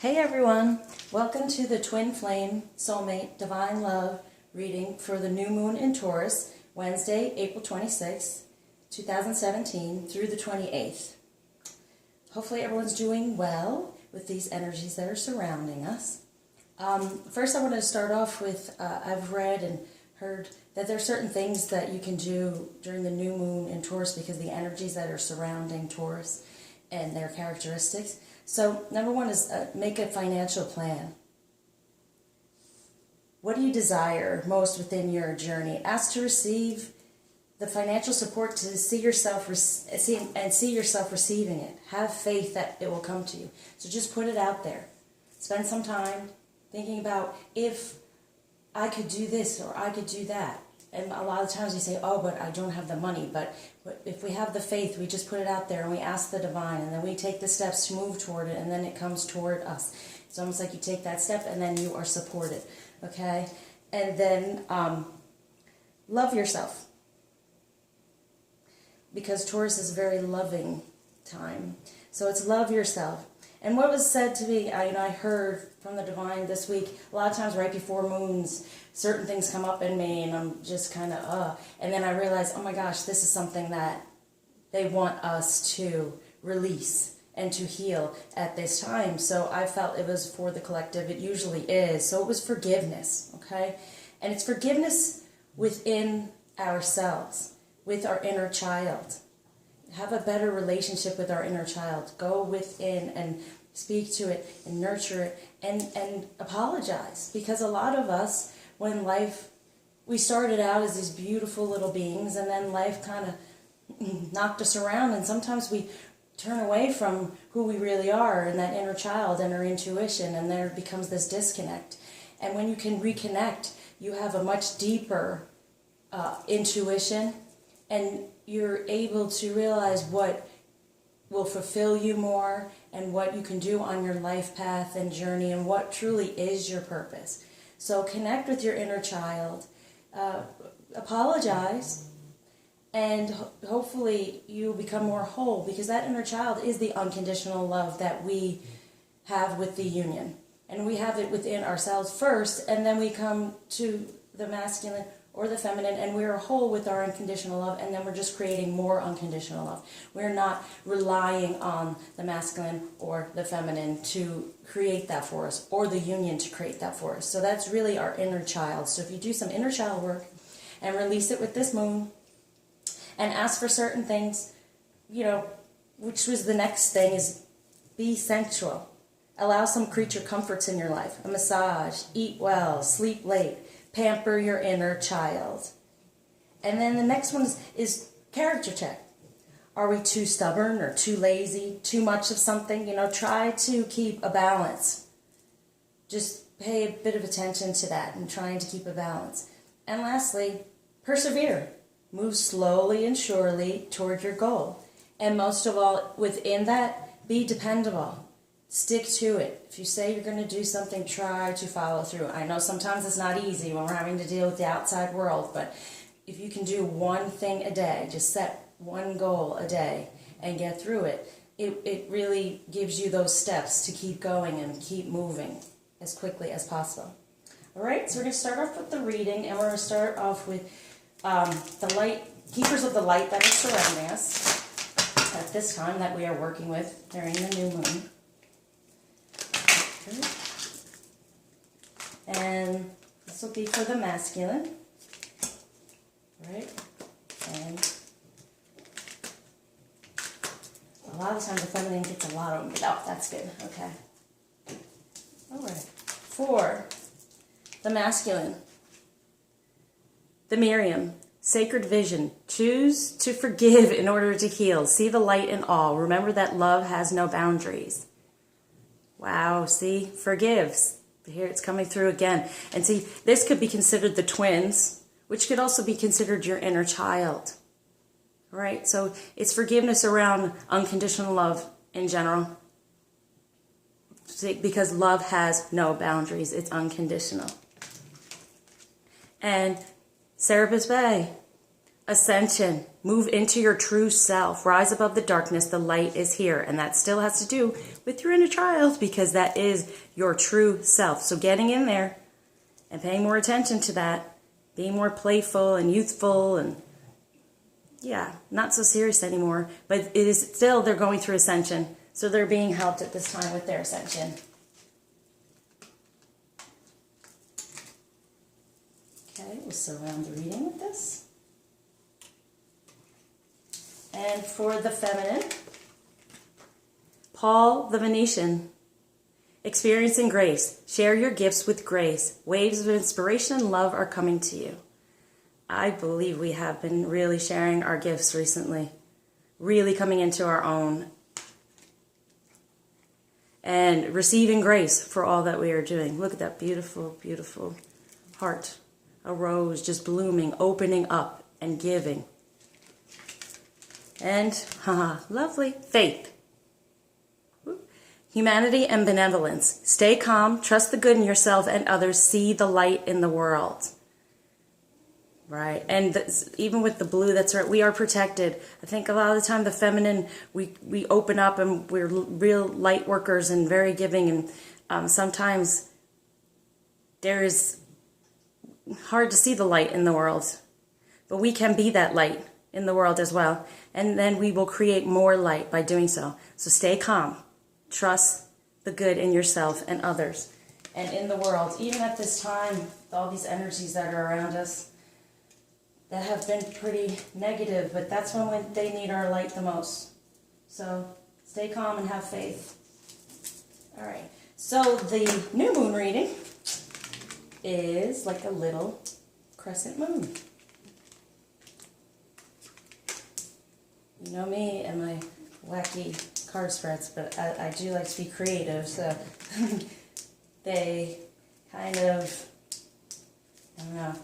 Hey everyone, welcome to the Twin Flame Soulmate Divine Love reading for the new moon in Taurus, Wednesday, April 26th, 2017 through the 28th. Hopefully everyone's doing well with these energies that are surrounding us. First I want to start off with, I've read and heard that there are certain things that you can do during the new moon in Taurus because the energies that are surrounding Taurus and their characteristics. So number one is make a financial plan. What do you desire most within your journey? Ask to receive the financial support to see yourself receiving it. Have faith that it will come to you. So just put it out there. Spend some time thinking about if I could do this or I could do that. And a lot of times we say, oh, but I don't have the money. But if we have the faith, we just put it out there and we ask the divine, and then we take the steps to move toward it, and then it comes toward us. It's almost like you take that step and then you are supported, okay? And then love yourself, because Taurus is a very loving time. So it's love yourself. And what was said to me, I heard from the divine this week, a lot of times right before moons, certain things come up in me and I'm just kind of, And then I realize, oh my gosh, this is something that they want us to release and to heal at this time. So I felt it was for the collective. It usually is. So it was forgiveness, okay? And it's forgiveness within ourselves, with our inner child. Have a better relationship with our inner child. Go within and speak to it and nurture it and apologize. Because a lot of us, when we started out as these beautiful little beings, and then life kind of knocked us around, and sometimes we turn away from who we really are and that inner child and our intuition, and there becomes this disconnect. And when you can reconnect, you have a much deeper intuition, and you're able to realize what will fulfill you more and what you can do on your life path and journey and what truly is your purpose. So connect with your inner child, apologize, and hopefully you become more whole, because that inner child is the unconditional love that we have with the union. And we have it within ourselves first, and then we come to the masculine or the feminine, and we're whole with our unconditional love, and then we're just creating more unconditional love. We're not relying on the masculine or the feminine to create that for us, or the union to create that for us. So that's really our inner child. So if you do some inner child work and release it with this moon, and ask for certain things, which was the next thing, is be sensual. Allow some creature comforts in your life. A massage, eat well, sleep late. Pamper your inner child. And then the next one is character check. Are we too stubborn or too lazy, too much of something? Try to keep a balance. Just pay a bit of attention to that and trying to keep a balance. And lastly, persevere. Move slowly and surely toward your goal. And most of all, within that, be dependable. Stick to it. If you say you're going to do something, try to follow through. I know sometimes it's not easy when we're having to deal with the outside world, but if you can do one thing a day, just set one goal a day and get through it, it really gives you those steps to keep going and keep moving as quickly as possible. All right, so we're going to start off with the reading, and we're going to start off with the light, keepers of the light that are surrounding us at this time that we are working with during the new moon. And this will be for the masculine, right? And a lot of times the feminine gets a lot of them, but oh, that's good, okay. All right, for the masculine, the Miriam, sacred vision. Choose to forgive in order to heal. See the light in all. Remember that love has no boundaries. Wow, see, forgives. Here it's coming through again. And see, this could be considered the twins, which could also be considered your inner child. All right, so it's forgiveness around unconditional love in general. See, because love has no boundaries, it's unconditional. And Serapis Bay, Ascension. Move into your true self. Rise above the darkness. The light is here. And that still has to do with your inner child, because that is your true self. So getting in there and paying more attention to that, being more playful and youthful and, yeah, not so serious anymore. But it is still, they're going through ascension. So they're being helped at this time with their ascension. Okay, we'll surround the reading with this. And for the feminine, Paul the Venetian, experiencing grace. Share your gifts with grace. Waves of inspiration and love are coming to you. I believe we have been really sharing our gifts recently, really coming into our own and receiving grace for all that we are doing. Look at that beautiful, beautiful heart. A rose just blooming, opening up and giving. And, haha, lovely, faith. Humanity and benevolence. Stay calm, trust the good in yourself and others, see the light in the world. Right, and even with the blue, that's right, we are protected. I think a lot of the time the feminine, we open up and we're real light workers and very giving, and sometimes there is hard to see the light in the world. But we can be that light in the world as well. And then we will create more light by doing so. So stay calm. Trust the good in yourself and others. And in the world, even at this time, all these energies that are around us that have been pretty negative, but that's when they need our light the most. So stay calm and have faith. All right. So the new moon reading is like a little crescent moon. You know me and my wacky card spreads, but I do like to be creative, so they kind of, I don't know,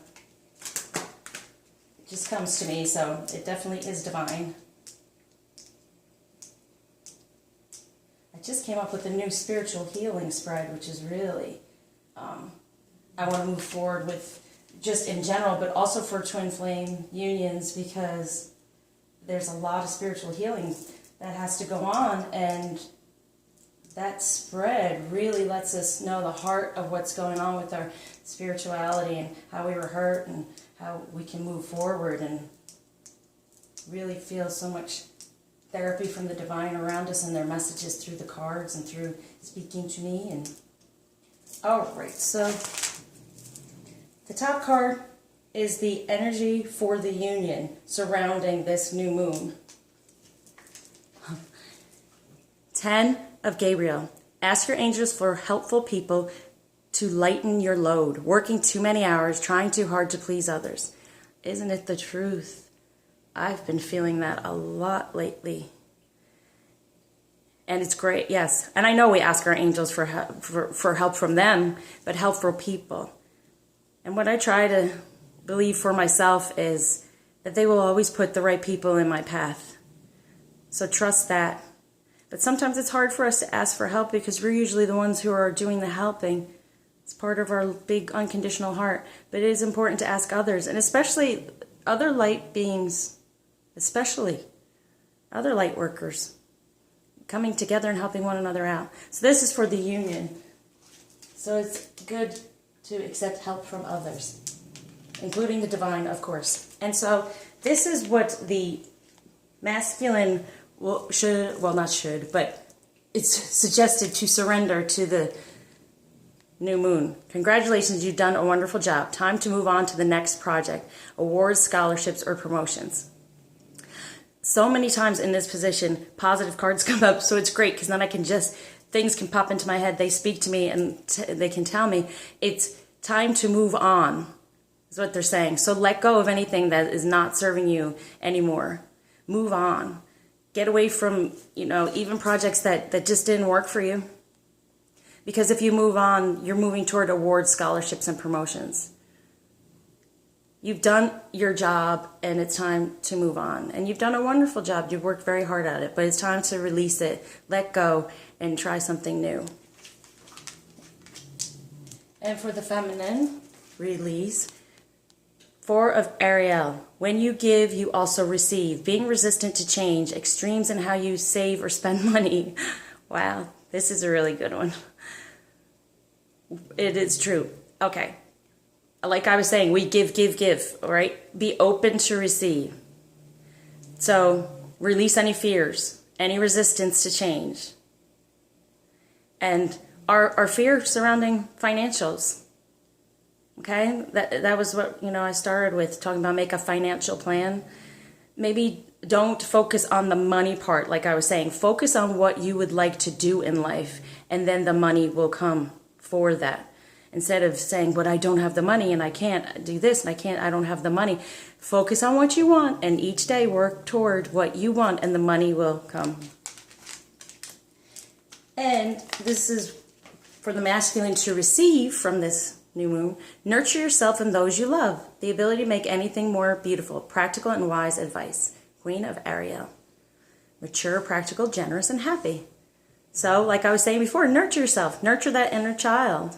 it just comes to me, so it definitely is divine. I just came up with a new spiritual healing spread, which is really, I want to move forward with just in general, but also for twin flame unions, because there's a lot of spiritual healing that has to go on, and that spread really lets us know the heart of what's going on with our spirituality and how we were hurt and how we can move forward and really feel so much therapy from the divine around us and their messages through the cards and through speaking to me. And all right, so the top card is the energy for the union surrounding this new moon. 10 of Gabriel. Ask your angels for helpful people to lighten your load. Working too many hours, trying too hard to please others. Isn't it the truth? I've been feeling that a lot lately. And it's great, yes. And I know we ask our angels for help from them, but helpful people. And what I try to believe for myself is that they will always put the right people in my path. So trust that. But sometimes it's hard for us to ask for help because we're usually the ones who are doing the helping. It's part of our big unconditional heart. But it is important to ask others, and especially other light beings, especially other light workers, coming together and helping one another out. So this is for the union. So it's good to accept help from others, including the divine, of course. And so this is what the masculine but it's suggested to surrender to the new moon. Congratulations, you've done a wonderful job. Time to move on to the next project, awards, scholarships, or promotions. So many times in this position, positive cards come up, so it's great because then I can things can pop into my head, they speak to me, and they can tell me it's time to move on, is what they're saying. So let go of anything that is not serving you anymore. Move on. Get away from, even projects that just didn't work for you. Because if you move on, you're moving toward awards, scholarships, and promotions. You've done your job, and it's time to move on. And you've done a wonderful job. You've worked very hard at it, but it's time to release it, let go, and try something new. And for the feminine, release. Four of Ariel. When you give, you also receive. Being resistant to change. Extremes in how you save or spend money. Wow, this is a really good one. It is true. Okay. Like I was saying, we give, all right? Be open to receive. So, release any fears, any resistance to change. And our fear surrounding financials. Okay, that was what, I started with, talking about make a financial plan. Maybe don't focus on the money part, like I was saying. Focus on what you would like to do in life, and then the money will come for that. Instead of saying, but I don't have the money, and I can't do this, and I don't have the money. Focus on what you want, and each day work toward what you want, and the money will come. And this is for the masculine to receive from this new moon. Nurture yourself and those you love. The ability to make anything more beautiful. Practical and wise advice. Queen of Ariel. Mature, practical, generous, and happy. So, like I was saying before, nurture yourself. Nurture that inner child.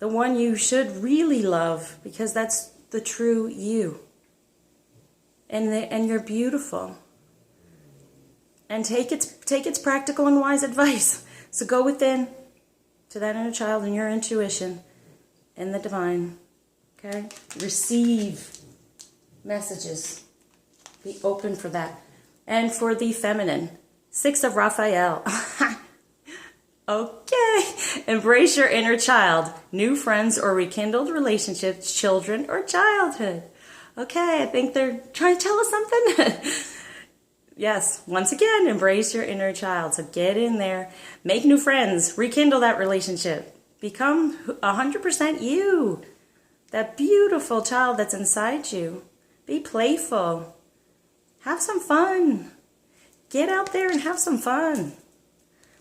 The one you should really love, because that's the true you. And you're beautiful. And take its practical and wise advice. So go within to that inner child and your intuition and the divine. Okay? Receive messages. Be open for that. And for the feminine, 6 of Raphael. Okay. Embrace your inner child. New friends or rekindled relationships, children or childhood. Okay, I think they're trying to tell us something. Yes, once again, embrace your inner child. So get in there, make new friends, rekindle that relationship. Become 100% you, that beautiful child that's inside you. Be playful. Have some fun. Get out there and have some fun.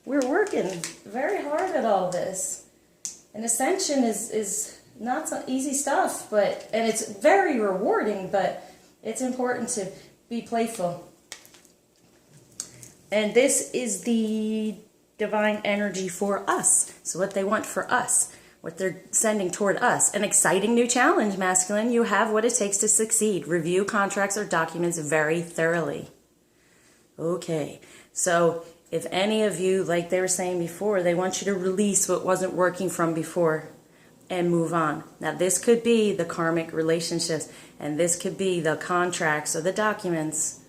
We're working very hard at all this. And ascension is not so easy stuff, and it's very rewarding, but it's important to be playful. And this is the divine energy for us. So what they want for us, what they're sending toward us. An exciting new challenge, masculine. You have what it takes to succeed. Review contracts or documents very thoroughly. Okay, so if any of you, like they were saying before, they want you to release what wasn't working from before and move on. Now this could be the karmic relationships, and this could be the contracts or the documents.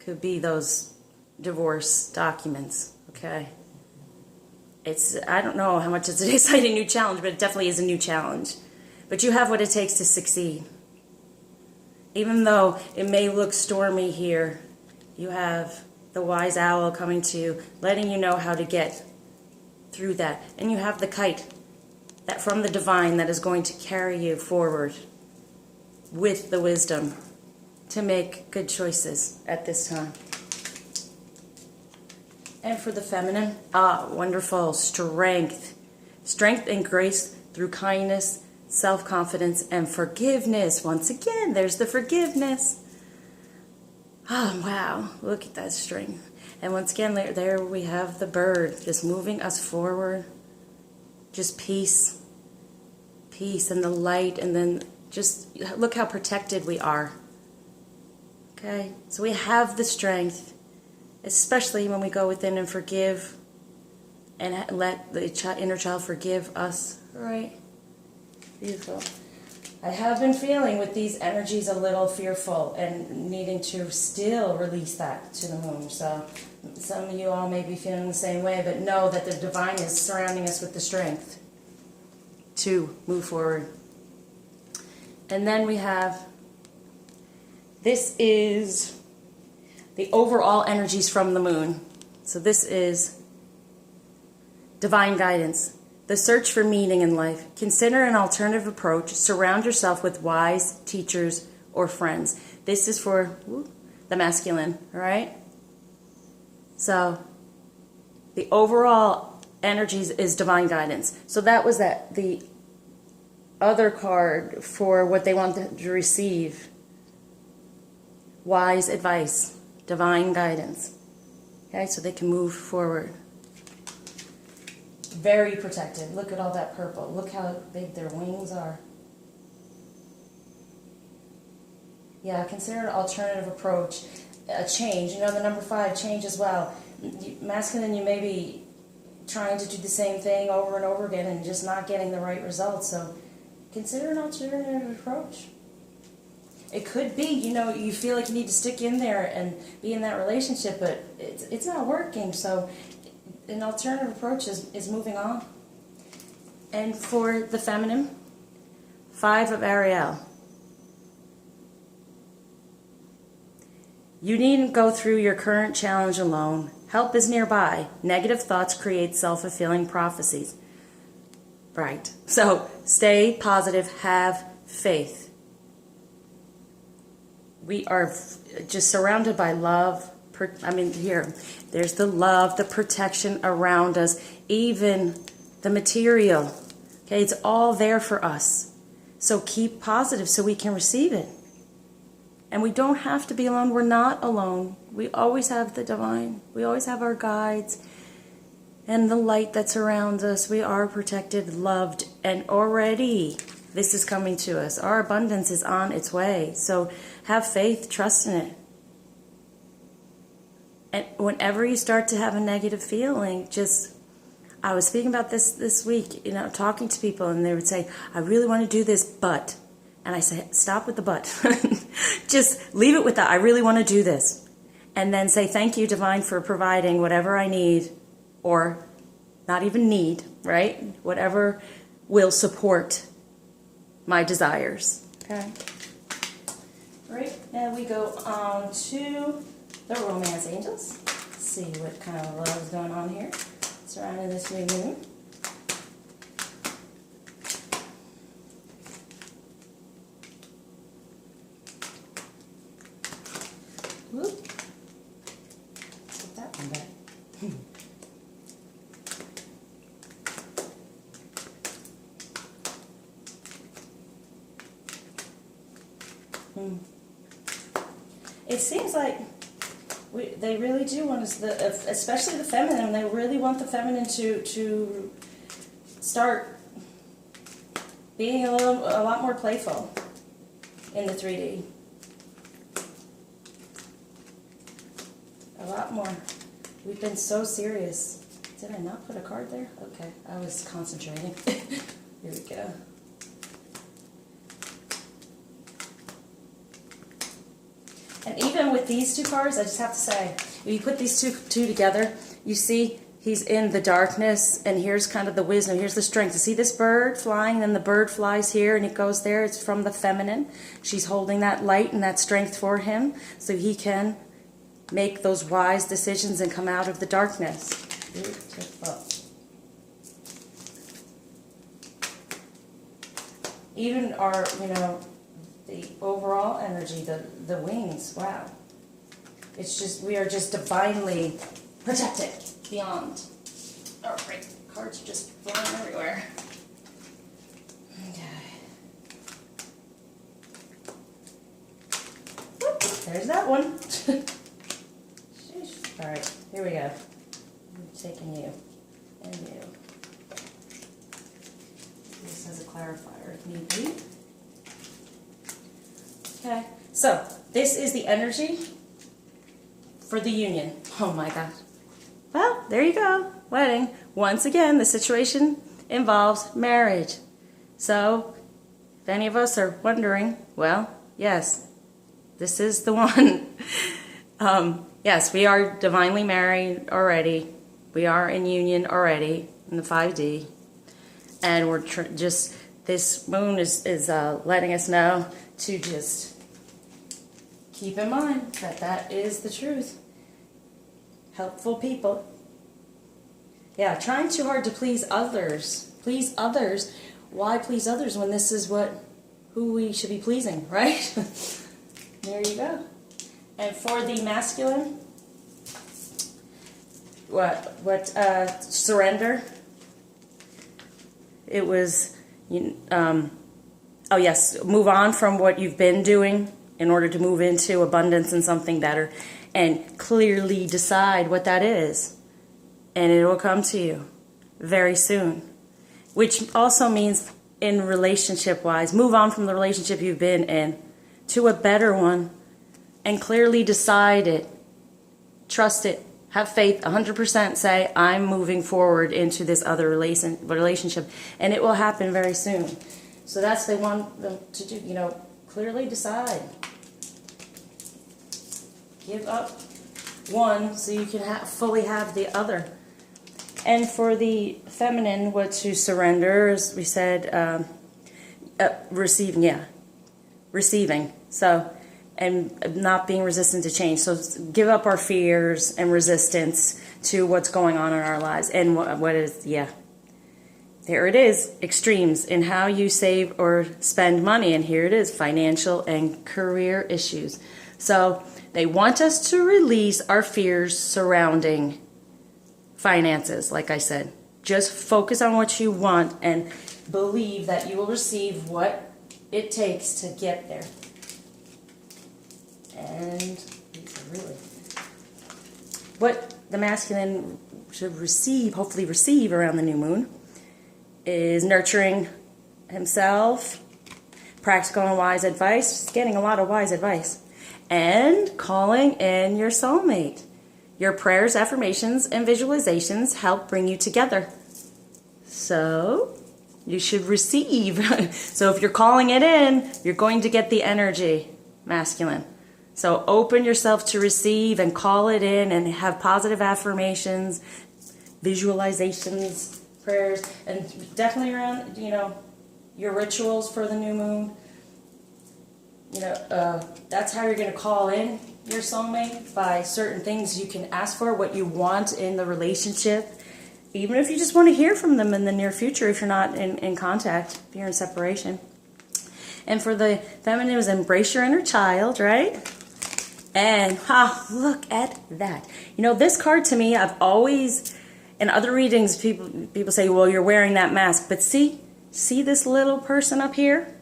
Could be those divorce documents, okay? I don't know how much it's an exciting new challenge, but it definitely is a new challenge. But you have what it takes to succeed. Even though it may look stormy here, you have the wise owl coming to you, letting you know how to get through that. And you have the kite that from the divine that is going to carry you forward with the wisdom to make good choices at this time. And for the feminine, wonderful strength. Strength and grace through kindness, self-confidence, and forgiveness. Once again, there's the forgiveness. Oh, wow. Look at that strength. And once again, there we have the bird just moving us forward. Just peace. Peace and the light. And then just look how protected we are. Okay? So we have the strength. Especially when we go within and forgive and let the inner child forgive us. All right? Beautiful. I have been feeling with these energies a little fearful and needing to still release that to the moon. So some of you all may be feeling the same way, but know that the divine is surrounding us with the strength to move forward. And then we have, this is the overall energies from the moon. So this is divine guidance. The search for meaning in life. Consider an alternative approach. Surround yourself with wise teachers or friends. This is for the masculine, all right? So the overall energies is divine guidance. So that was the other card for what they want to receive. Wise advice. Divine guidance. Okay, so they can move forward. Very protected. Look at all that purple. Look how big their wings are. Yeah, consider an alternative approach, a change. You know, the number 5, change as well. Masculine, you may be trying to do the same thing over and over again and just not getting the right results. So consider an alternative approach. It could be, you know, you feel like you need to stick in there and be in that relationship, but it's not working. So an alternative approach is moving on. And for the feminine, 5 of Ariel. You needn't go through your current challenge alone. Help is nearby. Negative thoughts create self-fulfilling prophecies. Right. So stay positive. Have faith. We are just surrounded by love. I mean, here, there's the love, the protection around us, even the material. Okay, it's all there for us. So keep positive so we can receive it. And we don't have to be alone. We're not alone. We always have the divine. We always have our guides and the light that surrounds us. We are protected, loved, and already this is coming to us. Our abundance is on its way. So have faith, trust in it. And whenever you start to have a negative feeling, I was speaking about this week, you know, talking to people, and they would say, I really want to do this, but. And I say, stop with the but. Just leave it with that. I really want to do this. And then say, thank you, divine, for providing whatever I need, or not even need, right? Whatever will support my desires. Okay. Right. Now we go on to the romance angels. Let's see what kind of love is going on here surrounding this new moon. Whoop. Put that one back. It seems like they really do want us, especially the feminine. They really want the feminine to start being a lot more playful in the 3D. A lot more. We've been so serious. Did I not put a card there? Okay, I was concentrating. Here we go. And even with these 2 cards, I just have to say, if you put these two together, you see he's in the darkness, and here's kind of the wisdom, here's the strength. You see this bird flying, then the bird flies here, and it goes there. It's from the feminine. She's holding that light and that strength for him, so he can make those wise decisions and come out of the darkness. Beautiful. Even our, you know, the overall energy, the wings, wow. It's just, we are just divinely protected beyond. Oh, great. Cards are just flying everywhere. Okay. Whoop, there's that one. All right, here we go. I'm taking you and you. This has a clarifier if need be. Okay, so this is the energy for the union. Oh my gosh. Well, there you go. Wedding. Once again, the situation involves marriage. So, if any of us are wondering, well, yes, this is the one. Yes, we are divinely married already. We are in union already in the 5D. And we're this moon is letting us know to just keep in mind that is the truth. Helpful people. Yeah, trying too hard to please others. Please others. Why please others when this is who we should be pleasing, right? There you go. And for the masculine, surrender. It was, oh yes, move on from what you've been doing in order to move into abundance and something better, and clearly decide what that is, and it will come to you very soon. Which also means, in relationship-wise, move on from the relationship you've been in. to a better one, and clearly decide it. Trust it. Have faith. 100% say, I'm moving forward into this other relationship. And it will happen very soon. So that's what they want them to do. You know, clearly decide. Give up one so you can fully have the other. And for the feminine, what to surrender, as we said, receiving. So, and not being resistant to change. So give up our fears and resistance to what's going on in our lives. And what is, there it is, extremes in how you save or spend money. And here it is, financial and career issues. So they want us to release our fears surrounding finances, like I said. Just focus on what you want and believe that you will receive what it takes to get there. And these are really what the masculine should receive, hopefully receive around the new moon, is nurturing himself, practical and wise advice, just getting a lot of wise advice, and calling in your soulmate. Your prayers, affirmations, and visualizations help bring you together. So you should receive. So if you're calling it in, you're going to get the energy, masculine. So open yourself to receive and call it in and have positive affirmations, visualizations, prayers, and definitely around, you know, your rituals for the new moon. You know, that's how you're going to call in your soulmate, by certain things you can ask for, what you want in the relationship, even if you just want to hear from them in the near future, if you're not in contact, if you're in separation. And for the feminine, it was embrace your inner child, right? And look at that. You know, this card to me, I've always, in other readings, people say, well, you're wearing that mask. But see this little person up here?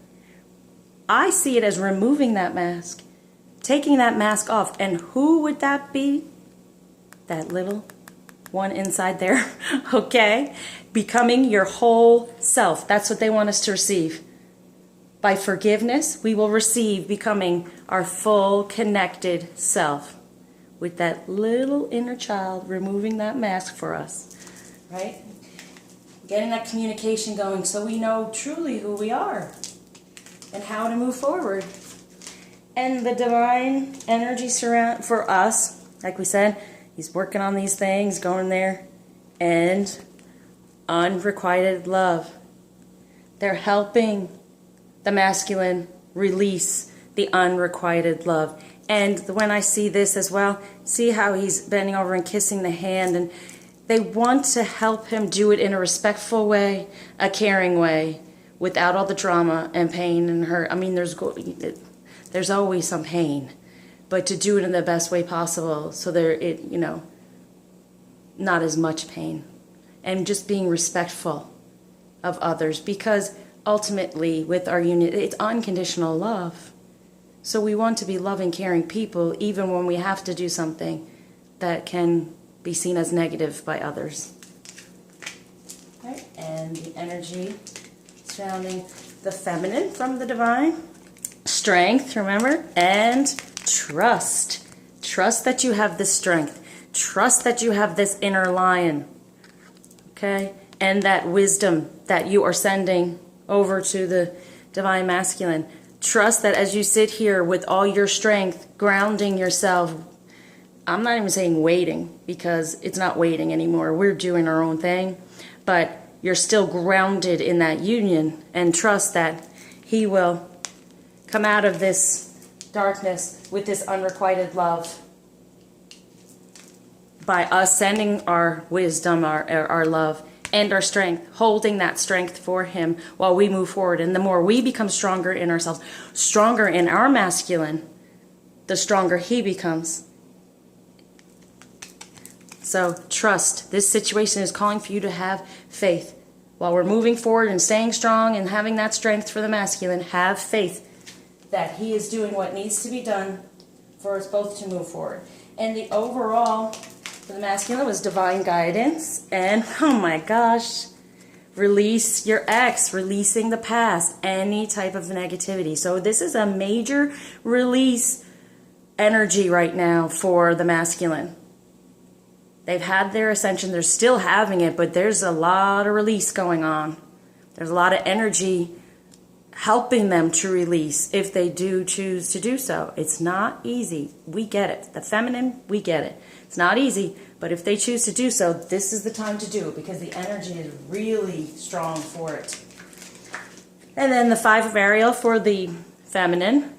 I see it as removing that mask, taking that mask off. And who would that be? That little one inside there, okay? Becoming your whole self. That's what they want us to receive. By forgiveness, we will receive becoming our full connected self with that little inner child removing that mask for us, right? Getting that communication going so we know truly who we are and how to move forward. And the divine energy surround for us, like we said, he's working on these things, going there, and unrequited love. They're helping the masculine release the unrequited love. And when I see this as well, see how he's bending over and kissing the hand, and they want to help him do it in a respectful way, a caring way, without all the drama and pain and hurt. I mean, there's always some pain, but to do it in the best way possible, so not as much pain, and just being respectful of others, because ultimately with our union, it's unconditional love. So we want to be loving, caring people, even when we have to do something that can be seen as negative by others. Right? And the energy surrounding the feminine from the divine. Strength, remember? And trust. Trust that you have this strength. Trust that you have this inner lion. Okay? And that wisdom that you are sending over to the divine masculine. Trust that as you sit here with all your strength, grounding yourself, I'm not even saying waiting, because it's not waiting anymore. We're doing our own thing. But you're still grounded in that union, and trust that he will come out of this darkness with this unrequited love by us sending our wisdom, our love, and our strength, holding that strength for him while we move forward. And the more we become stronger in ourselves, stronger in our masculine, the stronger he becomes. So trust. This situation is calling for you to have faith. While we're moving forward and staying strong and having that strength for the masculine, have faith that he is doing what needs to be done for us both to move forward. And the overall for the masculine was divine guidance. And oh my gosh, Release your ex, releasing the past, any type of negativity. So this is a major release energy right now for the masculine. They've had their ascension, they're still having it, but there's a lot of release going on. There's a lot of energy helping them to release if they do choose to do so. It's not easy. We get it. The feminine, we get it. It's not easy, but if they choose to do so, this is the time to do it because the energy is really strong for it. And then the 5 of Ariel for the feminine.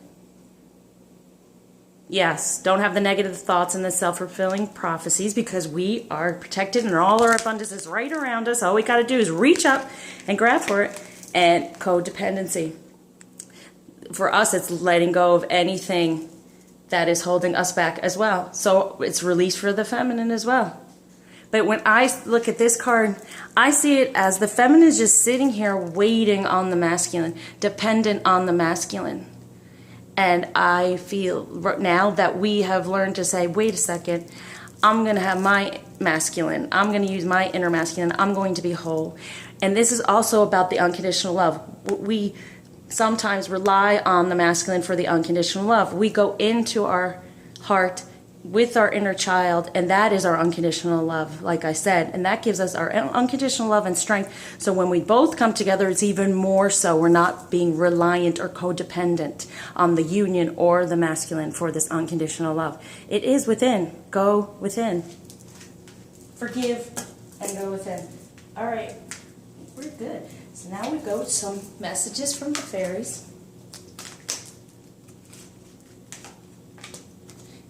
Yes, don't have the negative thoughts and the self-fulfilling prophecies because we are protected and all our abundance is right around us. All we got to do is reach up and grab for it. And codependency. For us, it's letting go of anything that is holding us back as well. So it's release for the feminine as well. But when I look at this card, I see it as the feminine is just sitting here waiting on the masculine, dependent on the masculine. And I feel now that we have learned to say, wait a second, I'm going to have my masculine. I'm going to use my inner masculine. I'm going to be whole. And this is also about the unconditional love. We sometimes rely on the masculine for the unconditional love. We go into our heart with our inner child, and that is our unconditional love, like I said. And that gives us our unconditional love and strength. So when we both come together, it's even more so. We're not being reliant or codependent on the union or the masculine for this unconditional love. It is within. Go within. Forgive and go within. All right. We're good. So now we go to some messages from the fairies.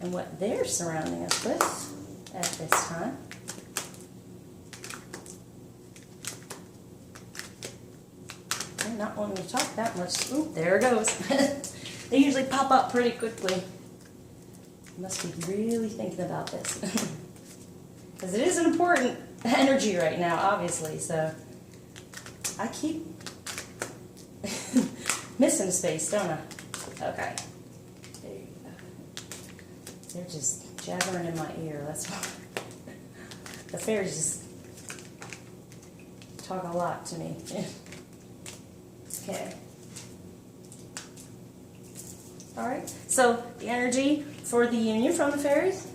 And what they're surrounding us with at this time. They're not wanting to talk that much. Ooh, there it goes. They usually pop up pretty quickly. Must be really thinking about this. Because it is an important energy right now, obviously, so I keep missing space, don't I? Okay. There you go. They're just jabbering in my ear, that's why. The fairies just talk a lot to me. Okay. Alright, so the energy for the union from the fairies.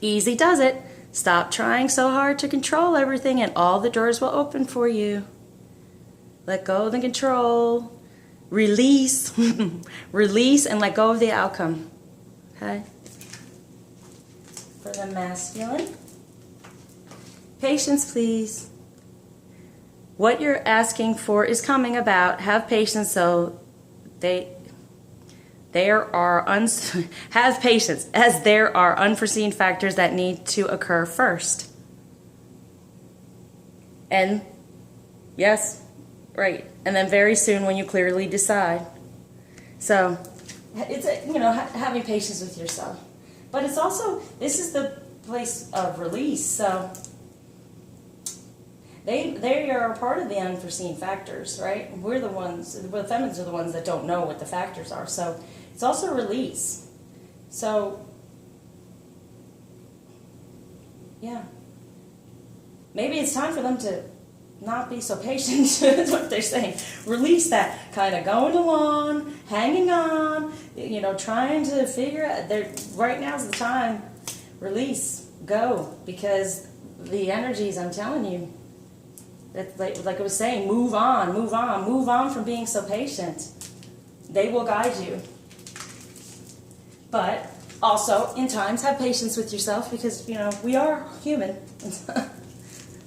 Easy does it. Stop trying so hard to control everything and all the doors will open for you. Let go of the control. Release. Release and let go of the outcome. Okay? For the masculine. Patience, please. What you're asking for is coming about. Have patience so have patience as there are unforeseen factors that need to occur first. And yes, right. And then very soon when you clearly decide. So it's having patience with yourself. But it's also, this is the place of release. So they are a part of the unforeseen factors, right? The feminines are the ones that don't know what the factors are. So it's also release. So, yeah. Maybe it's time for them to not be so patient, is what they're saying. Release that kind of going along, hanging on, trying to figure out. Right now's the time. Release. Go. Because the energies, I'm telling you, that, like I was saying, move on, move on, move on from being so patient. They will guide you. But also, in times, have patience with yourself because, we are human.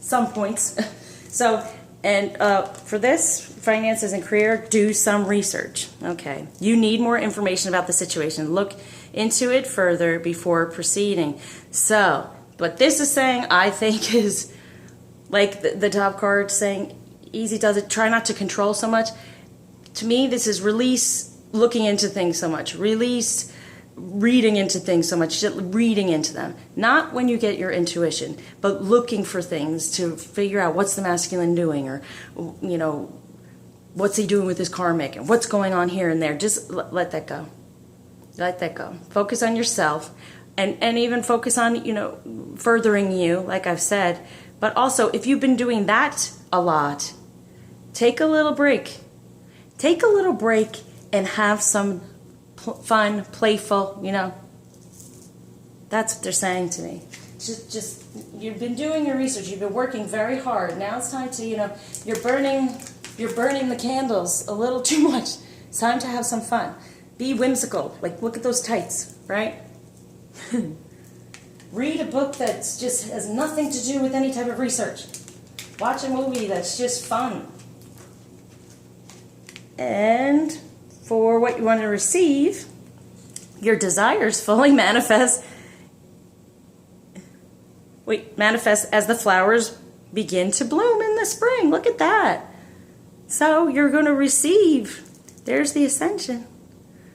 Some points. So, and for this, finances and career, do some research. Okay. You need more information about the situation. Look into it further before proceeding. So, what this is saying, I think, is like the top card saying, easy does it. Try not to control so much. To me, this is release looking into things so much. Release reading into things so much, just reading into them. Not when you get your intuition, but looking for things to figure out what's the masculine doing, or, what's he doing with his karmic, and what's going on here and there. Just let that go. Let that go. Focus on yourself, and even focus on, furthering you, like I've said. But also, if you've been doing that a lot. Take a little break. Take a little break and have some fun, playful, you know. That's what they're saying to me. Just you've been doing your research. You've been working very hard. Now it's time to, you know, you're burning the candles a little too much. It's time to have some fun. Be whimsical. Like, look at those tights, right? Read a book that just has nothing to do with any type of research. Watch a movie that's just fun. And for what you want to receive, your desires fully manifest. Manifest as the flowers begin to bloom in the spring. Look at that. So you're going to receive, there's the ascension.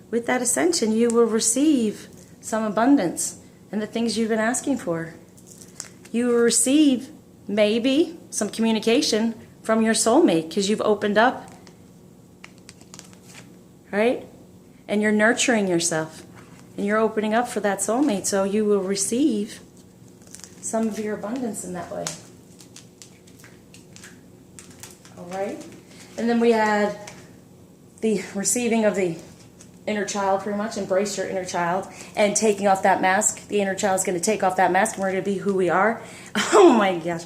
With that ascension, you will receive some abundance and the things you've been asking for. You will receive maybe some communication from your soulmate because you've opened up, right? And you're nurturing yourself and you're opening up for that soulmate. So you will receive some of your abundance in that way. All right. And then we had the receiving of the inner child, pretty much. Embrace your inner child and taking off that mask. The inner child is going to take off that mask and we're going to be who we are. Oh my gosh.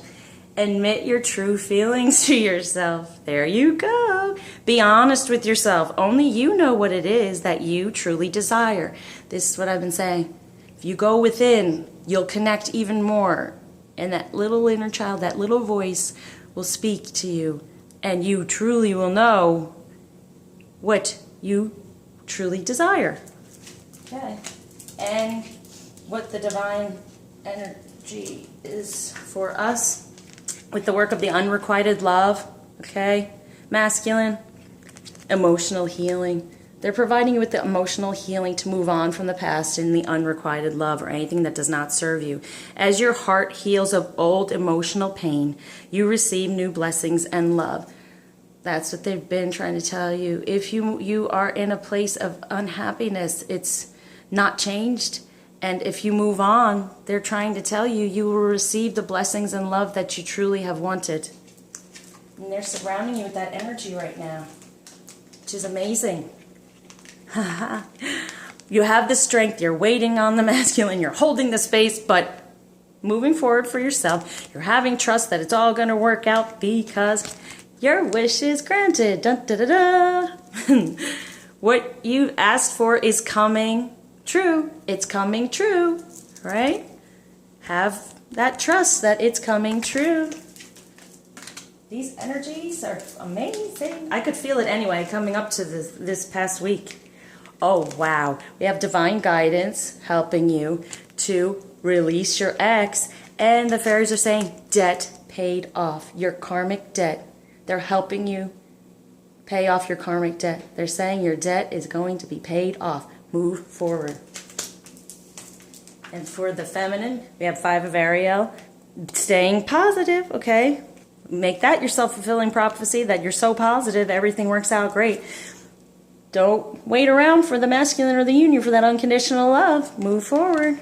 Admit your true feelings to yourself. There you go. Be honest with yourself. Only you know what it is that you truly desire. This is what I've been saying. If you go within, you'll connect even more. And that little inner child, that little voice will speak to you. And you truly will know what you truly desire. Okay. And what the divine energy is for us with the work of the unrequited love, okay? Masculine, emotional healing. They're providing you with the emotional healing to move on from the past and the unrequited love or anything that does not serve you. As your heart heals of old emotional pain, you receive new blessings and love. That's what they've been trying to tell you. If you are in a place of unhappiness, it's not changed. And if you move on, they're trying to tell you you will receive the blessings and love that you truly have wanted. And they're surrounding you with that energy right now, which is amazing. You have the strength, you're waiting on the masculine, you're holding the space, but moving forward for yourself, you're having trust that it's all going to work out because your wish is granted. Dun, da, da, da. What you asked for is coming true. It's coming true, right? Have that trust that it's coming true. These energies are amazing. I could feel it anyway coming up to this past week. Oh, wow. We have divine guidance helping you to release your ex. And the fairies are saying debt paid off. Your karmic debt. They're helping you pay off your karmic debt. They're saying your debt is going to be paid off. Move forward. And for the feminine, we have 5 of Ariel. Staying positive, okay? Make that your self-fulfilling prophecy that you're so positive, everything works out great. Don't wait around for the masculine or the union for that unconditional love. Move forward.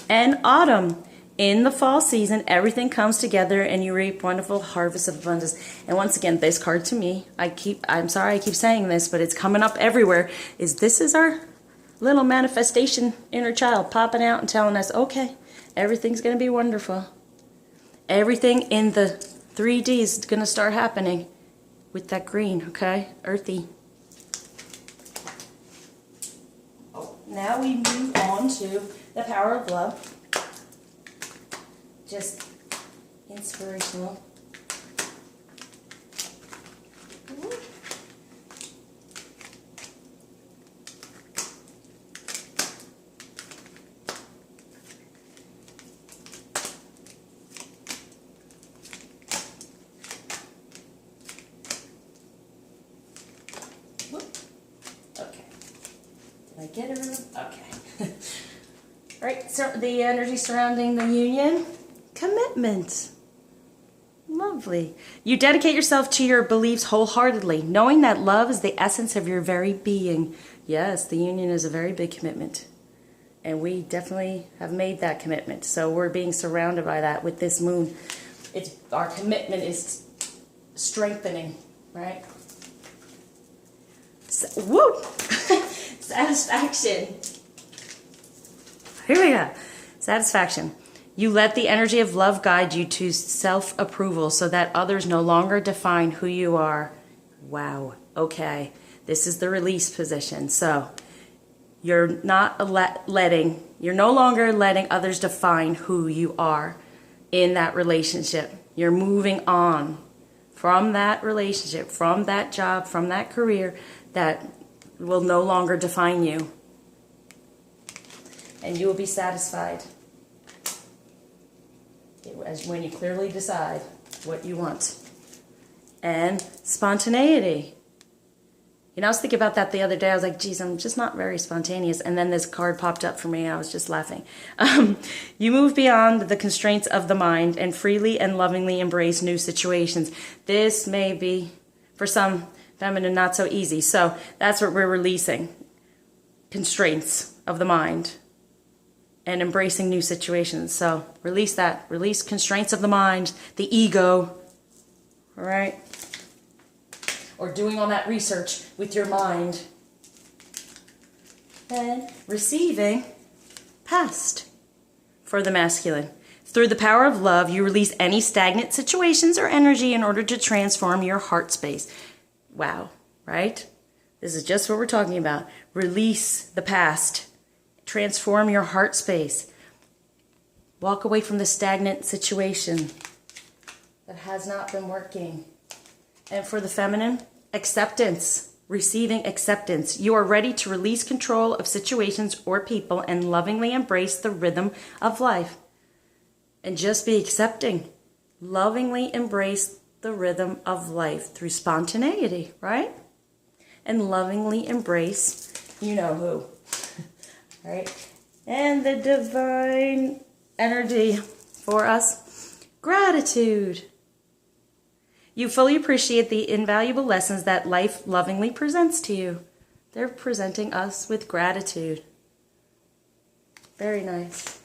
And autumn. In the fall season, everything comes together and you reap wonderful harvest of abundance. And once again, this card to me, I'm sorry I keep saying this, but it's coming up everywhere, this is our little manifestation inner child popping out and telling us, okay, everything's going to be wonderful. Everything in the 3D is going to start happening with that green, okay? Earthy. Now we move on to the power of love. Just inspirational. Okay. Did I get it? Okay. All right, so the energy surrounding the union. Commitment. Lovely. You dedicate yourself to your beliefs wholeheartedly, knowing that love is the essence of your very being. Yes, the union is a very big commitment. And we definitely have made that commitment. So we're being surrounded by that with this moon. Our commitment is strengthening, right? So, woo! Satisfaction. Here we go. Satisfaction. You let the energy of love guide you to self-approval so that others no longer define who you are. Wow. Okay. This is the release position. So you're no longer letting others define who you are in that relationship. You're moving on from that relationship, from that job, from that career that will no longer define you. And you will be satisfied as when you clearly decide what you want. And spontaneity. You know, I was thinking about that the other day. I was like, geez, I'm just not very spontaneous. And then this card popped up for me, and I was just laughing. You move beyond the constraints of the mind and freely and lovingly embrace new situations. This may be, for some feminine, not so easy. So that's what we're releasing. Constraints of the mind and embracing new situations. So release that. Release constraints of the mind, the ego, all right? Or doing all that research with your mind. And receiving past for the masculine. Through the power of love, you release any stagnant situations or energy in order to transform your heart space. Wow, right? This is just what we're talking about. Release the past. Transform your heart space. Walk away from the stagnant situation that has not been working. And for the feminine, acceptance. Receiving acceptance. You are ready to release control of situations or people and lovingly embrace the rhythm of life. And just be accepting. Lovingly embrace the rhythm of life through spontaneity, right? And lovingly embrace you know who. Right? And the divine energy for us, gratitude. You fully appreciate the invaluable lessons that life lovingly presents to you. They're presenting us with gratitude. Very nice.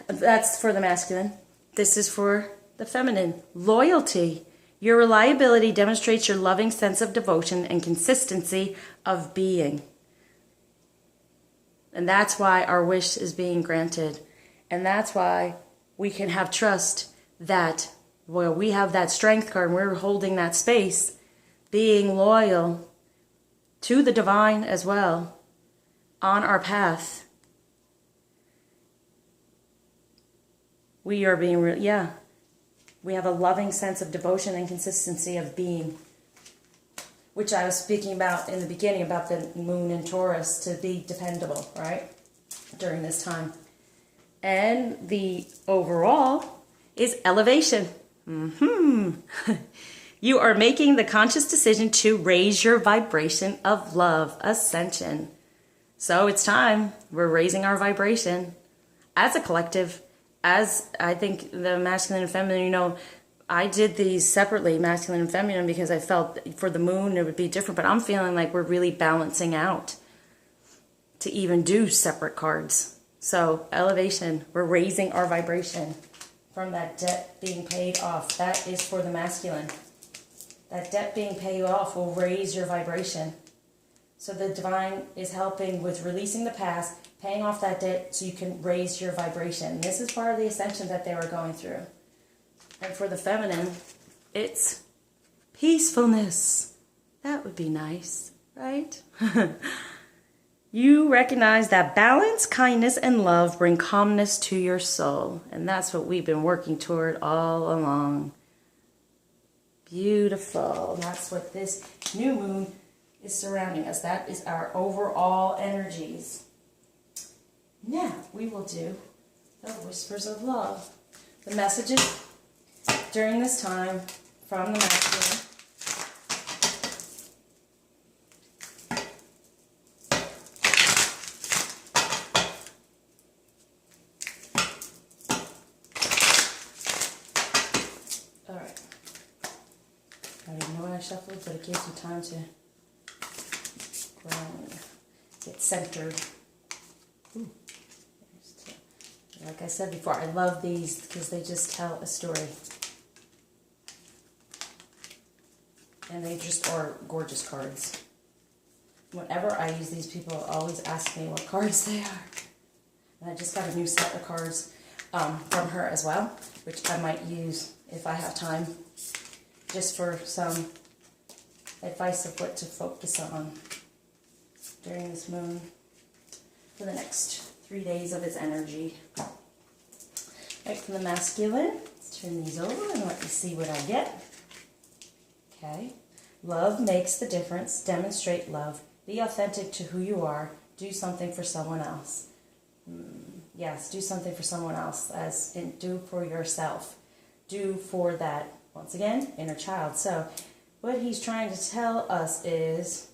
That's for the masculine. This is for the feminine. Loyalty. Your reliability demonstrates your loving sense of devotion and consistency of being. And that's why our wish is being granted. And that's why we can have trust that, well, we have that strength card and we're holding that space, being loyal to the divine as well on our path. We are being, we have a loving sense of devotion and consistency of being, which I was speaking about in the beginning about the moon in Taurus, to be dependable, right, during this time. And the overall is elevation. You are making the conscious decision to raise your vibration of love, ascension. So it's time. We're raising our vibration as a collective, as I think the masculine and feminine, you know, I did these separately, masculine and feminine, because I felt for the moon it would be different, but I'm feeling like we're really balancing out to even do separate cards. So elevation, we're raising our vibration from that debt being paid off. That is for the masculine. That debt being paid off will raise your vibration. So the divine is helping with releasing the past, paying off that debt so you can raise your vibration. This is part of the ascension that they were going through. And for the feminine, it's peacefulness. That would be nice, right? You recognize that balance, kindness, and love bring calmness to your soul. And that's what we've been working toward all along. Beautiful. And that's what this new moon is surrounding us. That is our overall energies. Now we will do the whispers of love. The messages during this time from the masculine. All right. I don't even know when I shuffled, but it gives you time to ground, get centered. Ooh. Like I said before, I love these because they just tell a story. And they just are gorgeous cards. Whenever I use these, people always ask me what cards they are. And I just got a new set of cards from her as well, which I might use if I have time, just for some advice of what to focus on during this moon for the next 3 days of its energy. Right, for the masculine, let's turn these over and let me see what I get. Okay. Love makes the difference. Demonstrate love. Be authentic to who you are. Do something for someone else. Yes, do something for someone else, as in do for yourself. Do for that, once again, inner child. So what he's trying to tell us is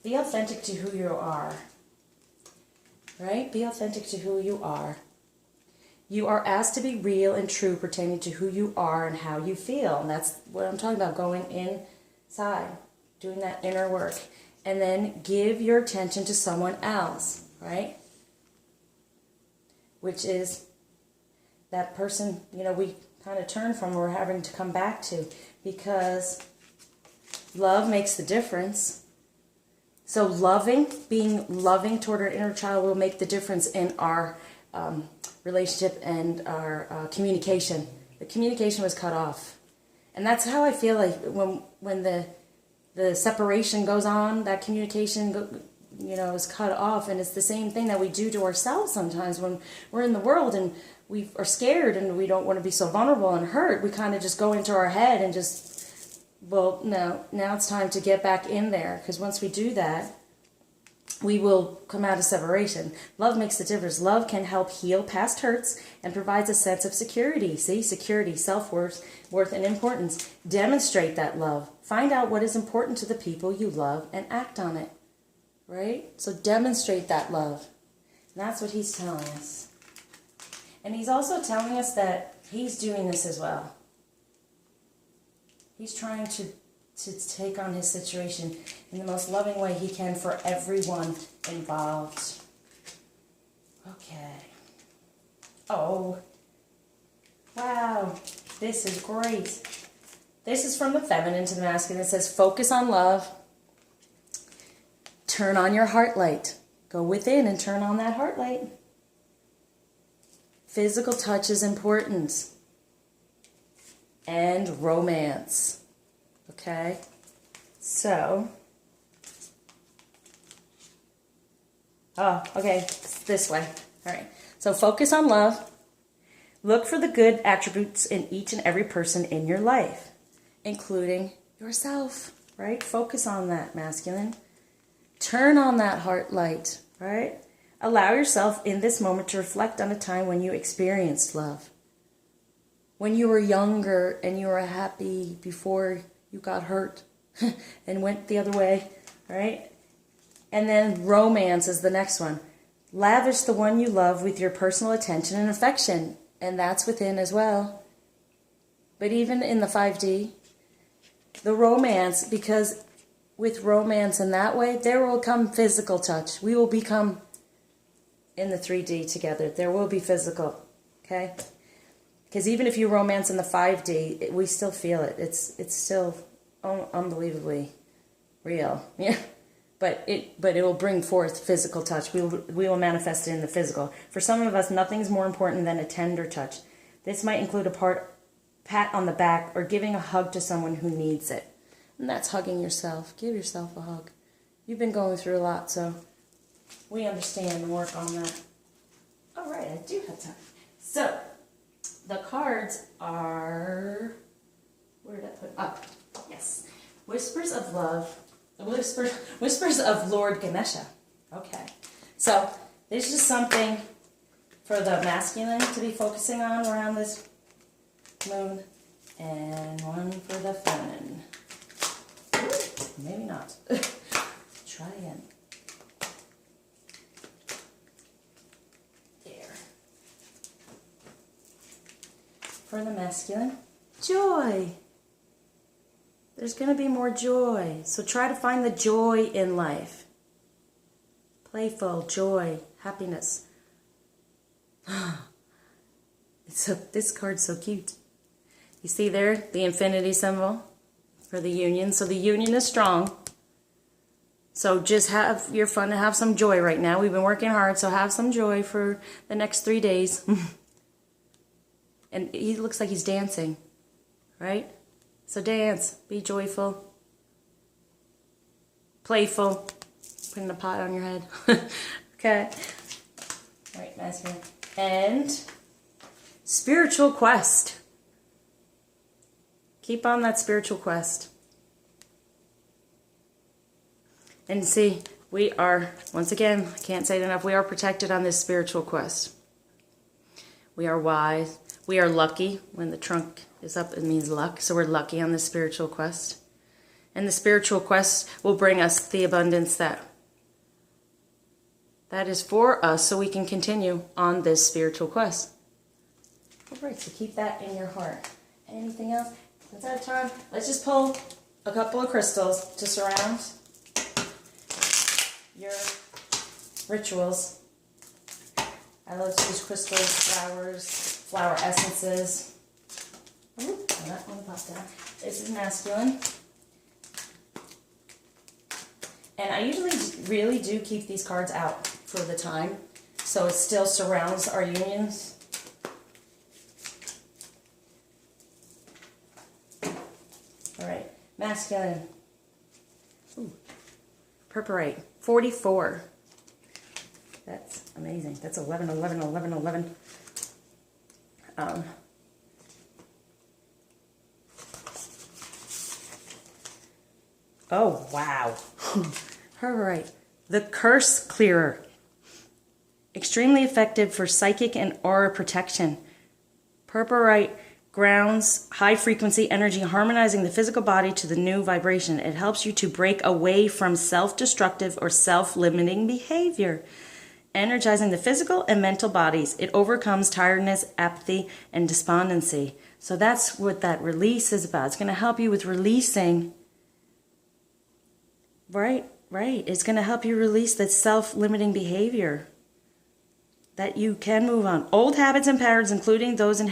be authentic to who you are. Right? Be authentic to who you are. You are asked to be real and true pertaining to who you are and how you feel. And that's what I'm talking about, going inside, doing that inner work. And then give your attention to someone else, right? Which is that person, you know, we kind of turn from, we're having to come back to, because love makes the difference. So being loving toward our inner child will make the difference in our relationship and our communication. The communication was cut off. And that's how I feel like when the separation goes on, that communication is cut off. And it's the same thing that we do to ourselves sometimes when we're in the world and we are scared and we don't want to be so vulnerable and hurt. We kind of just go into our head and just, well, no, now it's time to get back in there, because once we do that, we will come out of separation. Love makes the difference. Love can help heal past hurts and provides a sense of security. See, security, self-worth, and importance. Demonstrate that love. Find out what is important to the people you love and act on it. Right? So demonstrate that love. And that's what he's telling us. And he's also telling us that he's doing this as well. He's trying to take on his situation in the most loving way he can for everyone involved. Okay. Oh. Wow. This is great. This is from the feminine to the masculine. It says, focus on love. Turn on your heart light. Go within and turn on that heart light. Physical touch is important. And romance. Okay, so, it's this way. All right, so focus on love. Look for the good attributes in each and every person in your life, including yourself, right? Focus on that, masculine. Turn on that heart light, right? Allow yourself in this moment to reflect on a time when you experienced love. When you were younger and you were happy before you got hurt and went the other way, right? And then romance is the next one. Lavish the one you love with your personal attention and affection. And that's within as well. But even in the 5D, the romance, because with romance in that way, there will come physical touch. We will become in the 3D together. There will be physical, okay? Because even if you romance in the 5D, we still feel it. It's still unbelievably real. Yeah, but it will bring forth physical touch. We will manifest it in the physical. For some of us, nothing's more important than a tender touch. This might include a pat on the back or giving a hug to someone who needs it. And that's hugging yourself. Give yourself a hug. You've been going through a lot, so we understand and work on that. All right, I do have time. So the cards are, where did I put up? Yes. Whispers of Love. Whispers of Lord Ganesha. Okay. So there's just something for the masculine to be focusing on around this moon, and one for the feminine. Ooh, maybe not. Try again. For the masculine, joy. There's going to be more joy. So try to find the joy in life. Playful, joy, happiness. This card's so cute. You see there, the infinity symbol? for the union. So the union is strong. So just have your fun and have some joy right now. We've been working hard, so have some joy for the next 3 days. And he looks like he's dancing, right? So dance, be joyful, playful, putting a pot on your head. Okay. All right, masculine. And spiritual quest. Keep on that spiritual quest. And see, we are, once again, I can't say it enough, we are protected on this spiritual quest. We are wise. We are lucky. When the trunk is up, it means luck. So we're lucky on this spiritual quest. And the spiritual quest will bring us the abundance that is for us, so we can continue on this spiritual quest. All right, so keep that in your heart. Anything else? That's our time. Let's just pull a couple of crystals to surround your rituals. I love to use crystals, flowers, flower essences. Ooh, that one popped down. This is masculine. And I usually really do keep these cards out for the time, so it still surrounds our unions. All right, masculine. Ooh. Purpurite, 44. That's amazing. That's 11, 11, 11, 11. Oh, wow. Purpurite, the curse clearer. Extremely effective for psychic and aura protection. Purpurite grounds high-frequency energy, harmonizing the physical body to the new vibration. It helps you to break away from self-destructive or self-limiting behavior, energizing the physical and mental bodies. It overcomes tiredness, apathy, and despondency. So that's what that release is about. It's going to help you with releasing. Right. It's going to help you release that self-limiting behavior, that you can move on. Old habits and patterns, including those inherited